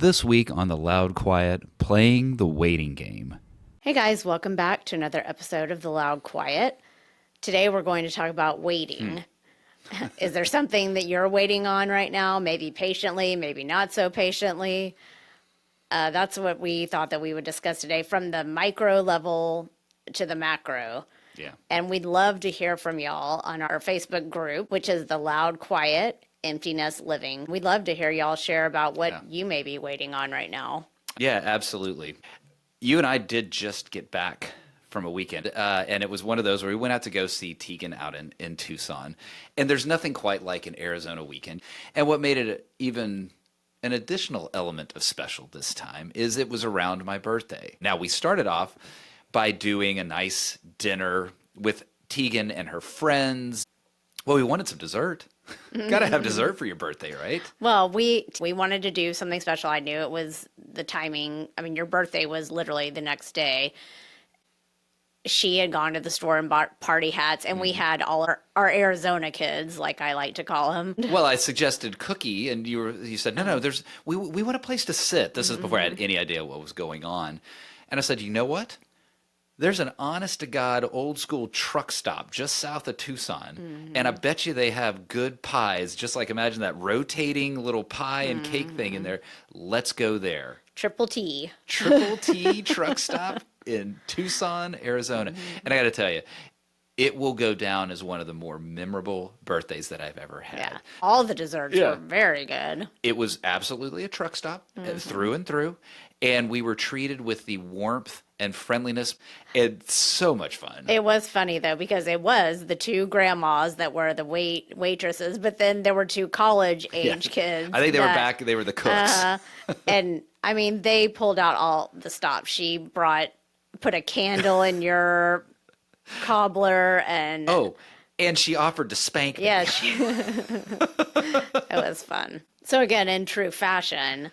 This week on The Loud Quiet, playing the waiting game. Hey guys, welcome back to another episode of The Loud Quiet. Today we're going to talk about waiting. Is there something that you're waiting on right now? Maybe patiently, maybe not so patiently. That's what we thought that we would discuss today, from the micro level to the macro. Yeah. And we'd love to hear from y'all on our Facebook group, which is The Loud Quiet Empty Nest Living. We'd love to hear y'all share about what you may be waiting on right now. Yeah, absolutely. You and I did just get back from a weekend, and it was one of those where we went out to go see Teagan out in Tucson. And there's nothing quite like an Arizona weekend. And what made it even an additional element of special this time is it was around my birthday. Now, we started off by doing a nice dinner with Teagan and her friends. Well, we wanted some dessert. Got to have dessert for your birthday, right? Well, we wanted to do something special. I knew it was the timing. I mean, your birthday was literally the next day. She had gone to the store and bought party hats, and we had all our Arizona kids, like I like to call them. Well, I suggested cookie, and you said, no, we want a place to sit. This is before I had any idea what was going on. And I said, you know what? There's an honest-to-God, old-school truck stop just south of Tucson, and I bet you they have good pies, just like imagine that rotating little pie and cake thing in there. Let's go there. Triple T. Triple T truck stop in Tucson, Arizona. And I got to tell you, it will go down as one of the more memorable birthdays that I've ever had. Yeah. All the desserts were very good. It was absolutely a truck stop through and through, and we were treated with the warmth and friendliness. It's so much fun. It was funny, though, because it was the two grandmas that were the waitresses, but then there were two college-age kids. I think they were back. They were the cooks. And, I mean, they pulled out all the stops. She put a candle in your cobbler, and... Oh, and she offered to spank me. Yeah, it was fun. So again, in true fashion,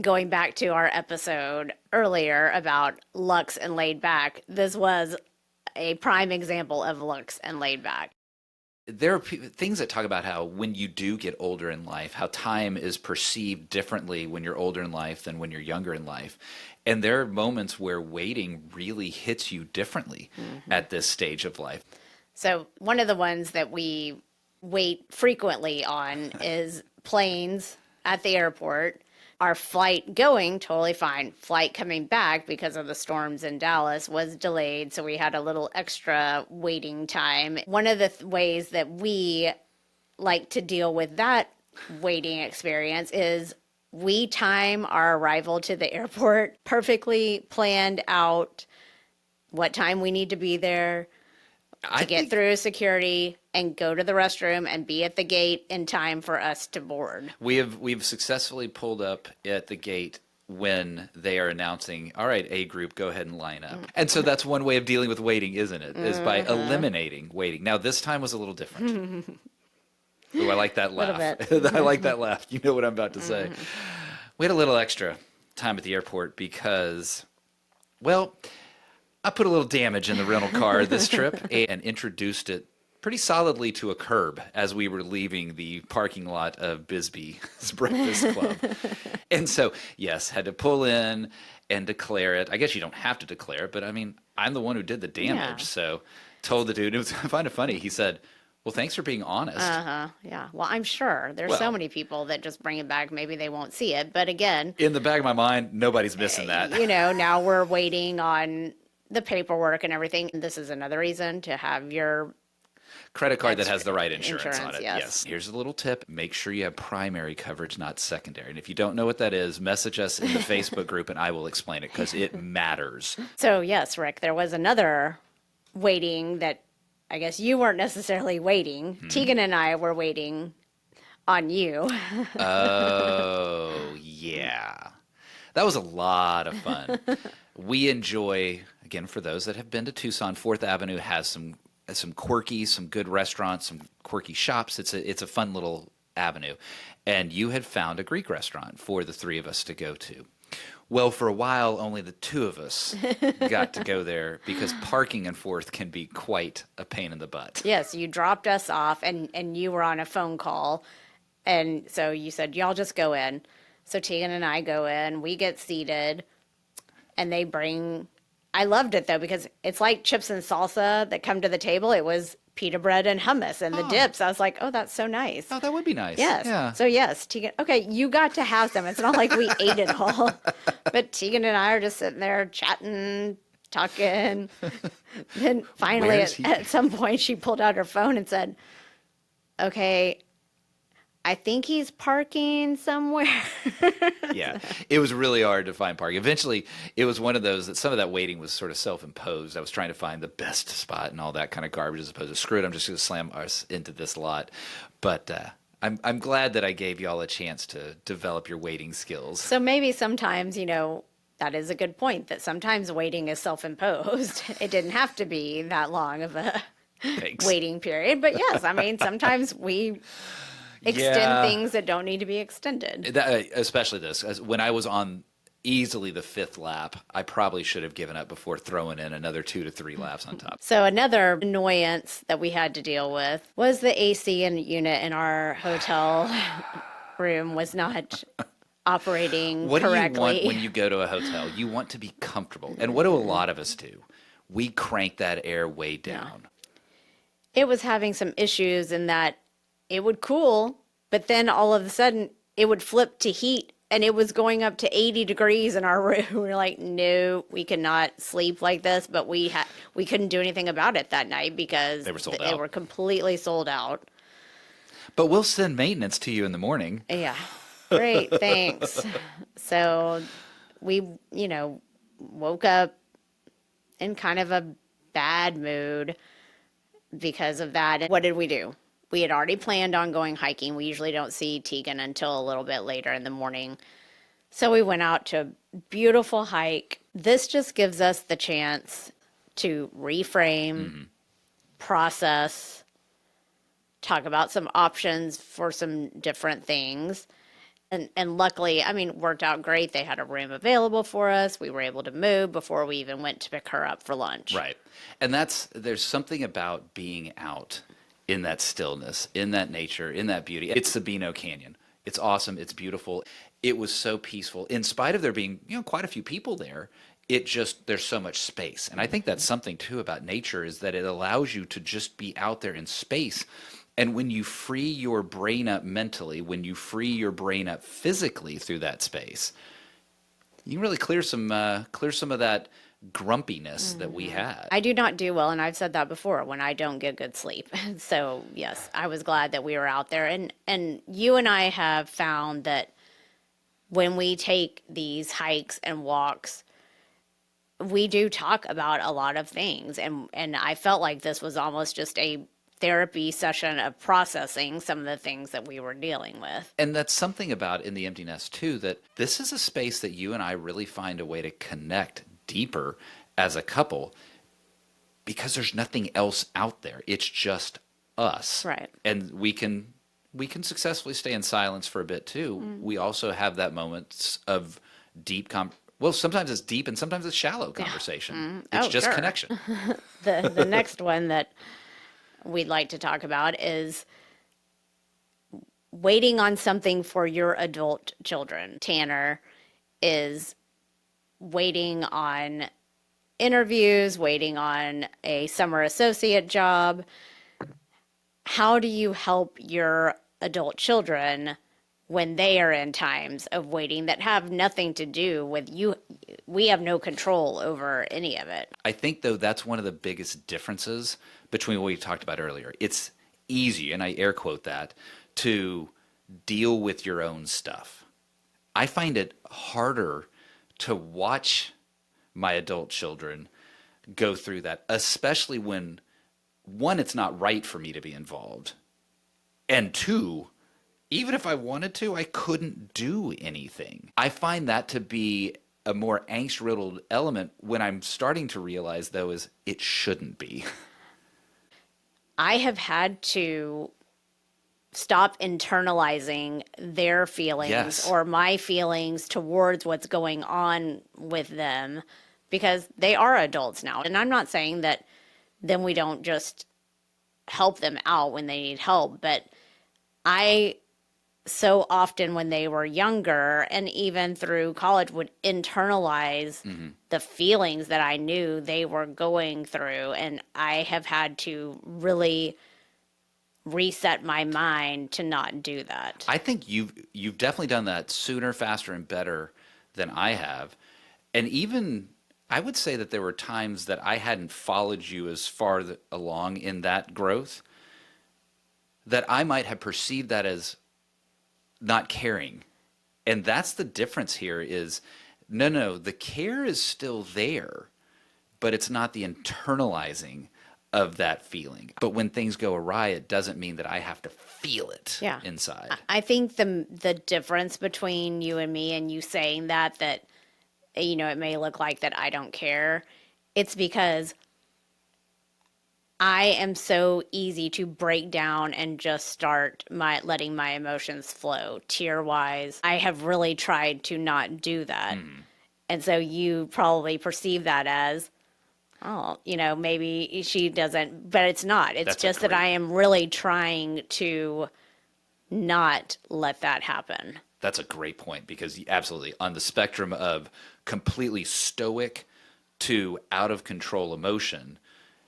going back to our episode earlier about Lux and laid back, this was a prime example of Lux and laid back. There are things that talk about how when you do get older in life, how time is perceived differently when you're older in life than when you're younger in life. And there are moments where waiting really hits you differently at this stage of life. So one of the ones that we wait frequently on is planes at the airport. Our flight going, totally fine. Flight coming back, because of the storms in Dallas, was delayed, so we had a little extra waiting time. One of the ways that we like to deal with that waiting experience is we time our arrival to the airport, perfectly planned out what time we need to be there to get through security and go to the restroom and be at the gate in time for us to board. We've successfully pulled up at the gate when they are announcing, all right, A group, go ahead and line up. And so that's one way of dealing with waiting, isn't it? Is by eliminating waiting. Now, this time was a little different. Ooh, I like that laugh. I like that laugh. You know what I'm about to say. We had a little extra time at the airport because, well, I put a little damage in the rental car this trip and introduced it pretty solidly to a curb as we were leaving the parking lot of Bisbee's Breakfast Club. And so, yes, had to pull in and declare it. I guess you don't have to declare it, but I mean, I'm the one who did the damage. Yeah. So told the dude, it was kind of funny. He said, well, thanks for being honest. Yeah. Well, I'm sure there's so many people that just bring it back. Maybe they won't see it. But again, in the back of my mind, nobody's missing that. You know, now we're waiting on the paperwork and everything. This is another reason to have your credit card that has the right insurance on it. Yes. Here's a little tip. Make sure you have primary coverage, not secondary. And if you don't know what that is, message us in the Facebook group and I will explain it because it matters. So, yes, Rick, there was another waiting that I guess you weren't necessarily waiting. Teagan and I were waiting on you. Oh, yeah. That was a lot of fun. We enjoy, again, for those that have been to Tucson, 4th Avenue has some quirky, some good restaurants, some quirky shops. It's a fun little avenue. And you had found a Greek restaurant for the three of us to go to. Well, for a while, only the two of us got to go there because parking in 4th can be quite a pain in the butt. Yes, you dropped us off and you were on a phone call. And so you said, y'all just go in. So Tegan and I go in, we get seated, and they bring. I loved it though because it's like chips and salsa that come to the table. It was pita bread and hummus and the dips. I was like, oh, that's so nice. Oh, that would be nice. Yes. Yeah. So yes, Tegan. Okay, you got to have some. It's not like we ate it all, but Tegan and I are just sitting there chatting, talking. Then finally, Where is he? at some point, she pulled out her phone and said, "Okay, I think he's parking somewhere." Yeah, it was really hard to find parking. Eventually, it was one of those that some of that waiting was sort of self-imposed. I was trying to find the best spot and all that kind of garbage as opposed to screw it, I'm just going to slam us into this lot. But I'm glad that I gave y'all a chance to develop your waiting skills. So maybe sometimes, that is a good point that sometimes waiting is self-imposed. It didn't have to be that long of a Thanks. waiting period. But yes, I mean, sometimes we extend Yeah. things that don't need to be extended. Especially this. When I was on easily the 5th lap, I probably should have given up before throwing in another 2 to 3 laps on top. So another annoyance that we had to deal with was the AC unit in our hotel room was not operating What correctly. do you want when you go to a hotel? You want to be comfortable. And what do a lot of us do? We crank that air way down. It was having some issues in that it would cool, but then all of a sudden it would flip to heat and it was going up to 80 degrees in our room. We were like, no, we cannot sleep like this, but we couldn't do anything about it that night because They were sold they out. were completely sold out. But we'll send maintenance to you in the morning. Yeah. Great, thanks. So we, woke up in kind of a bad mood because of that. And what did we do? We had already planned on going hiking. We usually don't see Teagan until a little bit later in the morning. So we went out to a beautiful hike. This just gives us the chance to reframe, process, talk about some options for some different things. And luckily, I mean, worked out great. They had a room available for us. We were able to move before we even went to pick her up for lunch. Right. And there's something about being out in that stillness, in that nature, in that beauty. It's Sabino Canyon. It's awesome. It's beautiful. It was so peaceful. In spite of there being, quite a few people there, there's so much space. And I think that's something too about nature is that it allows you to just be out there in space. And when you free your brain up mentally, when you free your brain up physically through that space, you can really clear some of that grumpiness that we had. I do not do well, and I've said that before, when I don't get good sleep. So, yes, I was glad that we were out there. And you and I have found that when we take these hikes and walks, we do talk about a lot of things. And I felt like this was almost just a therapy session of processing some of the things that we were dealing with. And that's something about In the Empty Nest, too, that this is a space that you and I really find a way to connect deeper as a couple because there's nothing else out there. It's just us. Right. And we can successfully stay in silence for a bit, too. We also have that moments of deep well, sometimes it's deep and sometimes it's shallow conversation. It's just sure. connection. The next one that we'd like to talk about is waiting on something for your adult children. Tanner is waiting on interviews, waiting on a summer associate job. How do you help your adult children when they are in times of waiting that have nothing to do with you? We have no control over any of it. I think, though, that's one of the biggest differences between what we talked about earlier. It's easy, and I air quote that, to deal with your own stuff. I find it harder to watch my adult children go through that, especially when, one, it's not right for me to be involved, and two, even if I wanted to, I couldn't do anything. I find that to be a more angst-riddled element when I'm starting to realize, though, is it shouldn't be. I have had to stop internalizing their feelings Yes. or my feelings towards what's going on with them because they are adults now. And I'm not saying that then we don't just help them out when they need help, but I so often when they were younger and even through college would internalize the feelings that I knew they were going through. And I have had to really reset my mind to not do that. I think you've definitely done that sooner, faster, and better than I have. And even I would say that there were times that I hadn't followed you as far along in that growth, that I might have perceived that as not caring. And that's the difference here is no, the care is still there, but it's not the internalizing of that feeling. But when things go awry, it doesn't mean that I have to feel it inside. I think the difference between you and me and you saying that you know, it may look like that I don't care. It's because I am so easy to break down and just start letting my emotions flow tear wise. I have really tried to not do that. And so you probably perceive that as, oh, you know, maybe she doesn't, but it's not. It's just that I am really trying to not let that happen. That's a great point because absolutely on the spectrum of completely stoic to out of control emotion,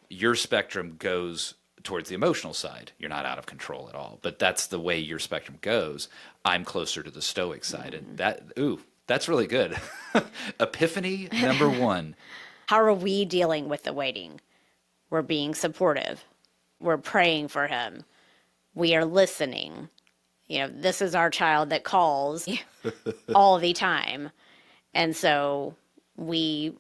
your spectrum goes towards the emotional side. You're not out of control at all, but that's the way your spectrum goes. I'm closer to the stoic side. And that's really good. Epiphany number 1. How are we dealing with the waiting? We're being supportive. We're praying for him. We are listening. You know, this is our child that calls all the time. And so we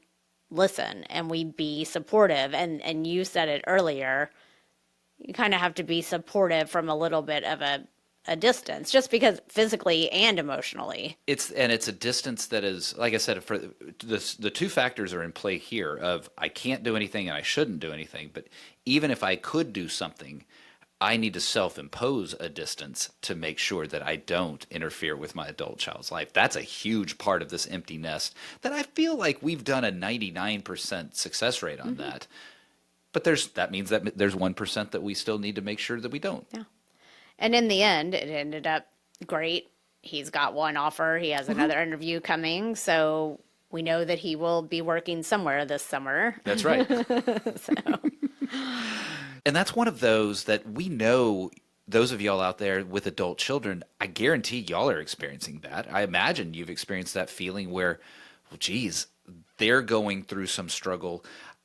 listen and we be supportive. And you said it earlier, you kind of have to be supportive from a little bit of a distance, just because physically and emotionally. It's a distance that is, like I said, for the two factors are in play here of I can't do anything and I shouldn't do anything. But even if I could do something, I need to self-impose a distance to make sure that I don't interfere with my adult child's life. That's a huge part of this empty nest that I feel like we've done a 99% success rate on that. But that means that there's 1% that we still need to make sure that we don't. Yeah. And in the end, it ended up great. He's got one offer. He has another interview coming. So we know that he will be working somewhere this summer. That's right. And that's one of those that we know, those of y'all out there with adult children, I guarantee y'all are experiencing that. I imagine you've experienced that feeling where, well, geez, they're going through some struggle.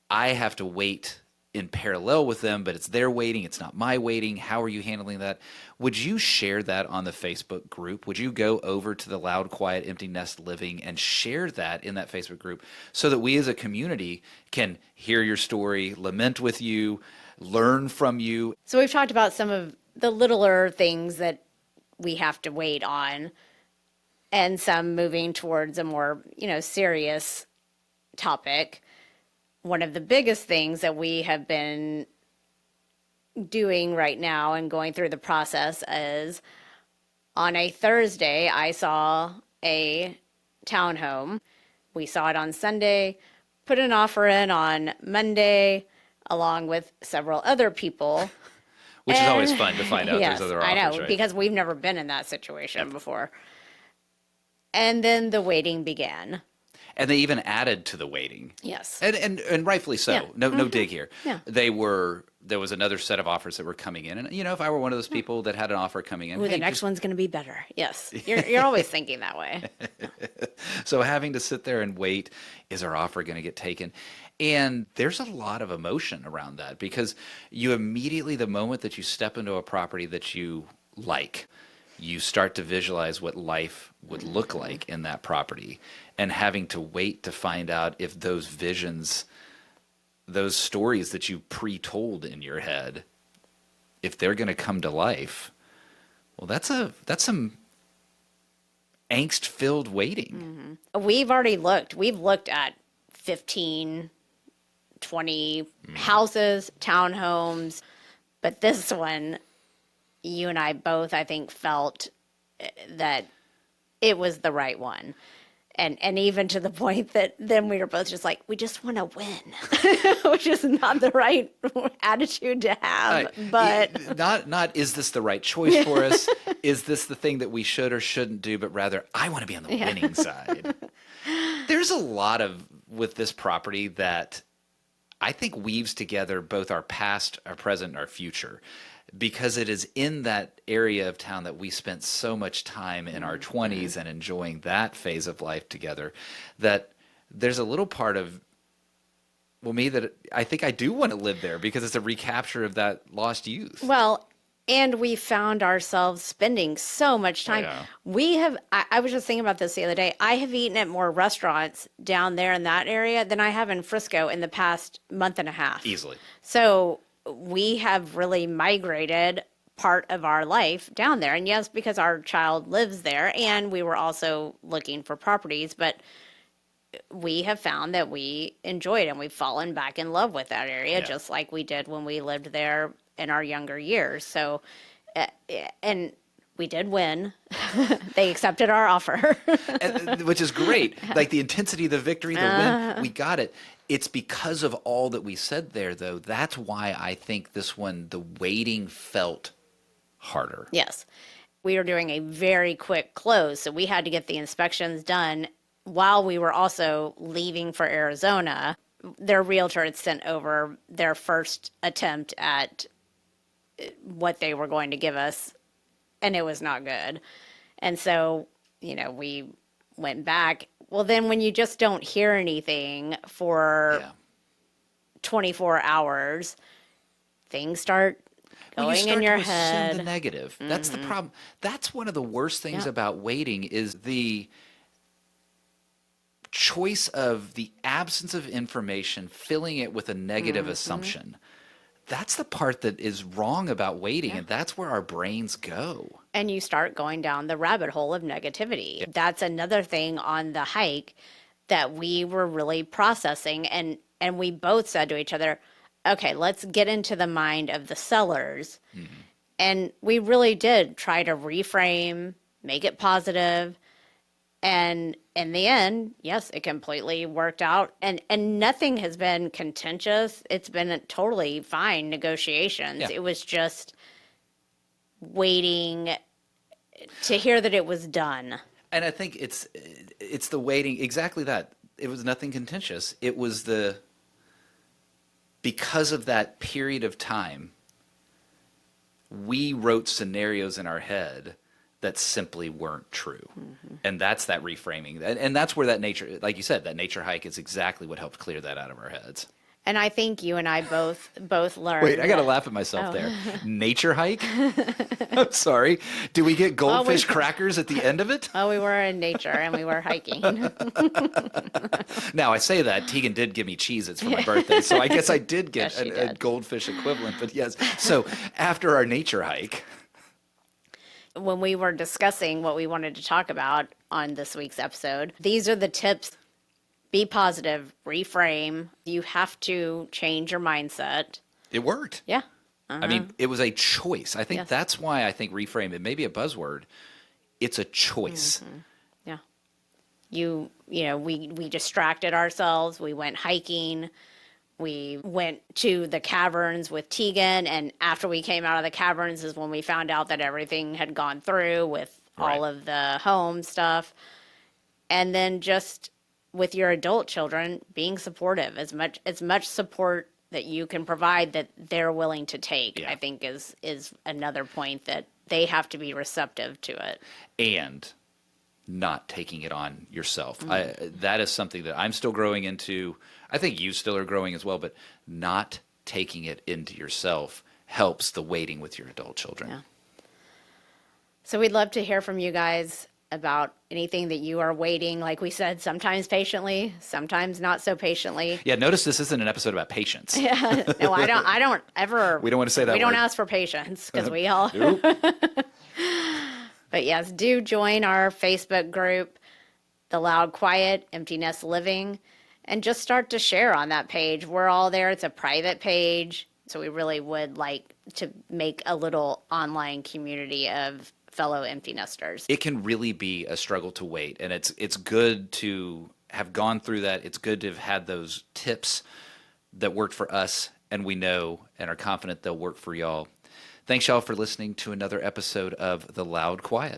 I have to wait in parallel with them, but it's their waiting. It's not my waiting. How are you handling that? Would you share that on the Facebook group? Would you go over to the Loud, Quiet, Empty Nest Living and share that in that Facebook group so that we as a community can hear your story, lament with you, learn from you? So we've talked about some of the littler things that we have to wait on and some moving towards a more, you know, serious topic. One of the biggest things that we have been doing right now and going through the process is on a Thursday, I saw a townhome. We saw it on Sunday, put an offer in on Monday, along with several other people. Which is always fun to find out Yes, there's other offers, I know, right? because we've never been in that situation before. And then the waiting began. And they even added to the waiting. Yes. And rightfully so. Yeah. No dig here. Yeah. There was another set of offers that were coming in. And, you know, if I were one of those people that had an offer coming in. Ooh, the next one's going to be better. Yes. You're always thinking that way. So having to sit there and wait, is our offer going to get taken? And there's a lot of emotion around that because you immediately, the moment that you step into a property that you like, you start to visualize what life would look like in that property and having to wait to find out if those visions, those stories that you pre-told in your head, if they're going to come to life. Well, that's some angst-filled waiting. We've already looked. We've looked at 15, 20 houses, townhomes, but this one, you and I both, I think, felt that it was the right one. And even to the point that then we were both just like, we just want to win, which is not the right attitude to have. But not is this the right choice for us? Is this the thing that we should or shouldn't do? But rather, I want to be on the winning side. There's a lot of with this property that I think weaves together both our past, our present, and our future. Because it is in that area of town that we spent so much time in our 20s and enjoying that phase of life together, that there's a little part of, well, me that I think I do want to live there because it's a recapture of that lost youth. well, and we found ourselves spending so much time. Yeah. We have, I was just thinking about this the other day. I have eaten at more restaurants down there in that area than I have in Frisco in the past month and a half. Easily. So we have really migrated part of our life down there. And yes, because our child lives there, and we were also looking for properties, but we have found that we enjoy it and we've fallen back in love with that area, Yeah. just like we did when we lived there in our younger years. So, and we did win. They accepted our offer. Which is great. Like the intensity of the victory, the win, we got it. It's because of all that we said there, though. That's why I think this one, the waiting felt harder. Yes. We were doing a very quick close, so we had to get the inspections done while we were also leaving for Arizona. Their realtor had sent over their first attempt at what they were going to give us, and it was not good. And so, we went back. Well, then when you just don't hear anything for Yeah. 24 hours, things start Well, going you start in your to assume head. the negative. That's the problem. That's one of the worst things about waiting is the choice of the absence of information, filling it with a negative assumption. That's the part that is wrong about waiting, and that's where our brains go. And you start going down the rabbit hole of negativity. That's another thing on the hike that we were really processing, and we both said to each other, okay, let's get into the mind of the sellers. And we really did try to reframe, make it positive. And in the end, yes, it completely worked out. And nothing has been contentious. It's been a totally fine negotiations. Yeah. It was just waiting to hear that it was done. And I think it's the waiting, exactly that. It was nothing contentious. It was because of that period of time, we wrote scenarios in our head that simply weren't true. And that's that reframing. And that's where that nature, like you said, that nature hike is exactly what helped clear that out of our heads. And I think you and I both learned. Wait, I got to laugh at myself there. Nature hike? I'm sorry. Do we get goldfish crackers at the end of it? Oh, we were in nature and we were hiking. Now, I say that. Teagan did give me Cheez-Its for my birthday, so I guess I did get Yes, she a did. goldfish equivalent. But yes, so after our nature hike, When we were discussing what we wanted to talk about on this week's episode, these are the tips. Be positive, reframe. You have to change your mindset. it worked. Yeah. I mean, it was a choice. I think Yes. that's why I think reframe, it may be a buzzword. It's a choice. Yeah. We distracted ourselves. We went hiking. We went to the caverns with Teagan. And after we came out of the caverns is when we found out that everything had gone through with all Right. of the home stuff. And then just with your adult children, being supportive, as much support that you can provide that they're willing to take, Yeah. I think is another point, that they have to be receptive to it. And not taking it on yourself. That is something that I'm still growing into. I think you still are growing as well, but not taking it into yourself helps the waiting with your adult children. Yeah. So we'd love to hear from you guys about anything that you are waiting, like we said, sometimes patiently, sometimes not so patiently. Yeah, notice this isn't an episode about patience. No, I don't ever. We don't want to say that We don't word. ask for patience because we all. Nope. But yes, do join our Facebook group, The Loud Quiet Empty Nest Living, and just start to share on that page. We're all there. It's a private page. So we really would like to make a little online community of fellow empty nesters. It can really be a struggle to wait, and it's good to have gone through that. It's good to have had those tips that worked for us, and we know and are confident they'll work for y'all. Thanks, y'all, for listening to another episode of The Loud Quiet.